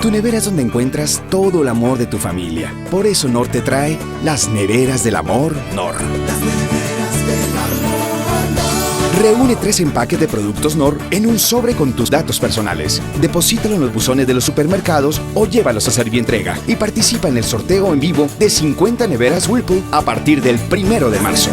Tu nevera es donde encuentras todo el amor de tu familia. Por eso Nor te trae las neveras del amor Nor. Reúne 3 empaques de productos Nor en un sobre con tus datos personales. Deposítalo en los buzones de los supermercados o llévalos a Servientrega y participa en el sorteo en vivo de 50 neveras Whirlpool a partir del 1 de marzo.